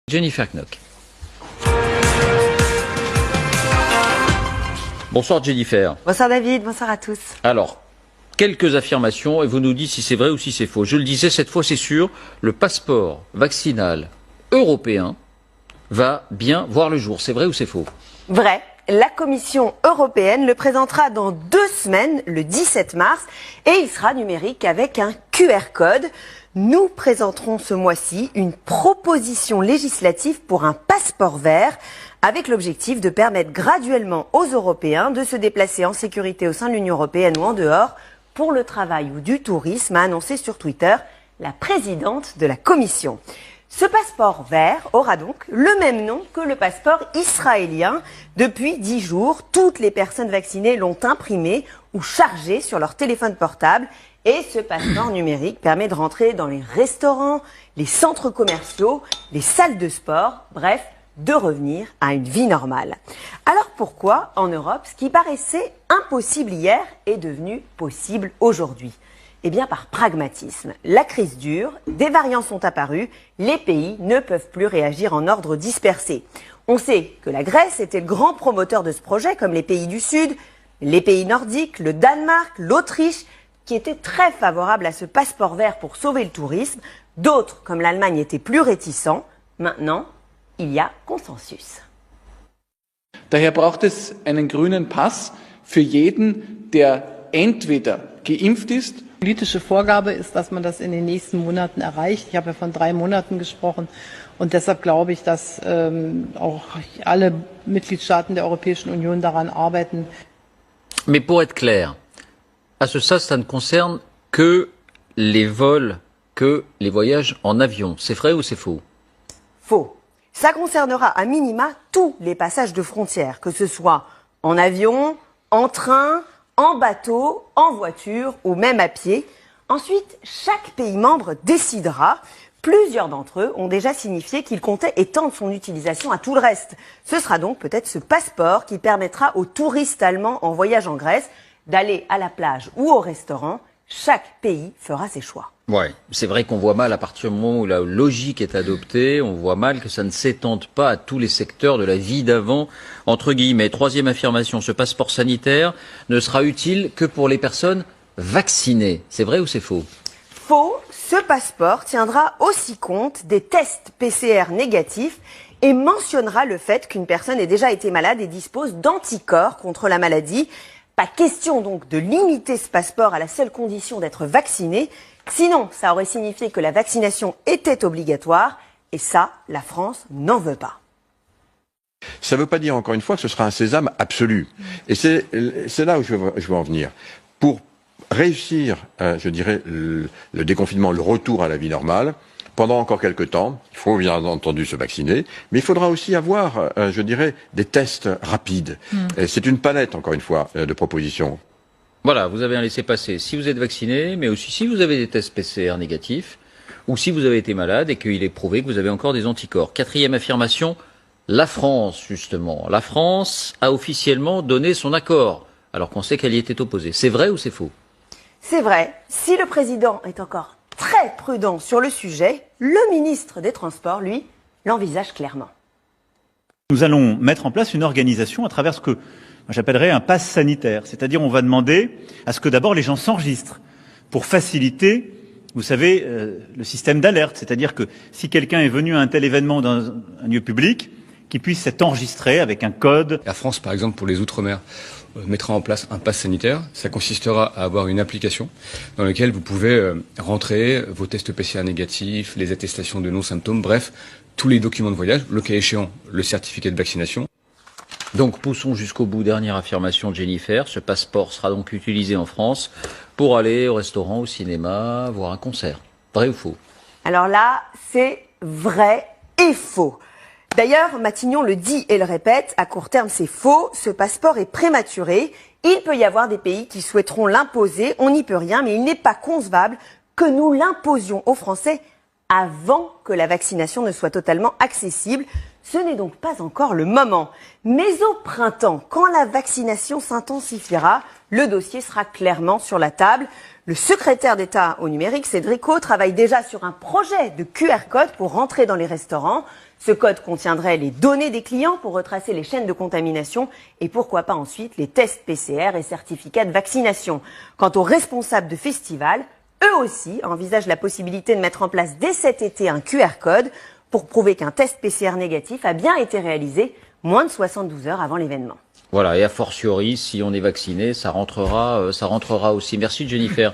Jennifer Knock. Bonsoir Jennifer. Bonsoir David, bonsoir à tous. Alors, quelques affirmations et vous nous dites si c'est vrai ou si c'est faux. Je le disais, cette fois c'est sûr, le passeport vaccinal européen va bien voir le jour. C'est vrai ou c'est faux? Vrai. La Commission européenne le présentera dans 2 semaines, le 17 mars, et il sera numérique avec un QR code. Nous présenterons ce mois-ci une proposition législative pour un passeport vert, avec l'objectif de permettre graduellement aux Européens de se déplacer en sécurité au sein de l'Union européenne ou en dehors pour le travail ou du tourisme, a annoncé sur Twitter la présidente de la Commission. Ce passeport vert aura donc le même nom que le passeport israélien. Depuis 10 jours, toutes les personnes vaccinées l'ont imprimé ou chargé sur leur téléphone portable. Et ce passeport numérique permet de rentrer dans les restaurants, les centres commerciaux, les salles de sport, bref, de revenir à une vie normale. Alors pourquoi, en Europe, ce qui paraissait impossible hier est devenu possible aujourd'hui ? Eh bien par pragmatisme. La crise dure, des variants sont apparus, les pays ne peuvent plus réagir en ordre dispersé. On sait que la Grèce était le grand promoteur de ce projet, comme les pays du Sud, les pays nordiques, le Danemark, l'Autriche, qui étaient très favorables à ce passeport vert pour sauver le tourisme. D'autres, comme l'Allemagne, étaient plus réticents. Maintenant, il y a consensus. Daher braucht es einen grünen Pass für jeden, der entweder geimpft ist. Politische Vorgabe ist, dass man das in den nächsten Monaten erreicht. Ich habe ja von 3 Monaten gesprochen und deshalb glaube ich, dass auch alle Mitgliedstaaten der Europäischen Union daran arbeiten. Mais pour être clair, à ce stade, ça ne concerne que les vols, que les voyages en avion. C'est vrai ou c'est faux? Faux. Ça concernera à minima tous les passages de frontières, que ce soit en avion, en train, en bateau, en voiture ou même à pied. Ensuite, chaque pays membre décidera. Plusieurs d'entre eux ont déjà signifié qu'ils comptaient étendre son utilisation à tout le reste. Ce sera donc peut-être ce passeport qui permettra aux touristes allemands en voyage en Grèce d'aller à la plage ou au restaurant. Chaque pays fera ses choix. Ouais, c'est vrai qu'on voit mal à partir du moment où la logique est adoptée, on voit mal que ça ne s'étende pas à tous les secteurs de la vie d'avant, entre guillemets. Troisième affirmation, ce passeport sanitaire ne sera utile que pour les personnes vaccinées. C'est vrai ou c'est faux? Faux, ce passeport tiendra aussi compte des tests PCR négatifs et mentionnera le fait qu'une personne ait déjà été malade et dispose d'anticorps contre la maladie. Pas question donc de limiter ce passeport à la seule condition d'être vacciné. Sinon, ça aurait signifié que la vaccination était obligatoire. Et ça, la France n'en veut pas. Ça ne veut pas dire, encore une fois, que ce sera un sésame absolu. Et c'est là où je veux en venir. Pour réussir, je dirais, le déconfinement, le retour à la vie normale, pendant encore quelques temps, il faut bien entendu se vacciner, mais il faudra aussi avoir, je dirais, des tests rapides. C'est une palette, encore une fois, de propositions. Voilà, vous avez un laissez-passer si vous êtes vacciné, mais aussi si vous avez des tests PCR négatifs, ou si vous avez été malade et qu'il est prouvé que vous avez encore des anticorps. Quatrième affirmation, la France, justement. La France a officiellement donné son accord, alors qu'on sait qu'elle y était opposée. C'est vrai ou c'est faux? C'est vrai. Si le président est encore très prudent sur le sujet, le ministre des Transports, lui, l'envisage clairement. Nous allons mettre en place une organisation à travers ce que j'appellerais un pass sanitaire. C'est-à-dire on va demander à ce que d'abord les gens s'enregistrent pour faciliter, vous savez, le système d'alerte. C'est-à-dire que si quelqu'un est venu à un tel événement dans un lieu public, qu'il puisse s'être enregistré avec un code. La France, par exemple, pour les Outre-mer, mettra en place un pass sanitaire. Ça consistera à avoir une application dans laquelle vous pouvez rentrer vos tests PCR négatifs, les attestations de non-symptômes, bref, tous les documents de voyage, le cas échéant, le certificat de vaccination. Donc poussons jusqu'au bout. Dernière affirmation de Jennifer, ce passeport sera donc utilisé en France pour aller au restaurant, au cinéma, voir un concert. Vrai ou faux? Alors là, c'est vrai et faux. D'ailleurs, Matignon le dit et le répète, à court terme c'est faux, ce passeport est prématuré. Il peut y avoir des pays qui souhaiteront l'imposer, on n'y peut rien, mais il n'est pas concevable que nous l'imposions aux Français avant que la vaccination ne soit totalement accessible. Ce n'est donc pas encore le moment. Mais au printemps, quand la vaccination s'intensifiera, le dossier sera clairement sur la table. Le secrétaire d'État au numérique, Cédric O, travaille déjà sur un projet de QR code pour rentrer dans les restaurants. Ce code contiendrait les données des clients pour retracer les chaînes de contamination et pourquoi pas ensuite les tests PCR et certificats de vaccination. Quant aux responsables de festivals, eux aussi envisagent la possibilité de mettre en place dès cet été un QR code pour prouver qu'un test PCR négatif a bien été réalisé moins de 72 heures avant l'événement. Voilà, et a fortiori, si on est vacciné, ça rentrera aussi. Merci Jennifer.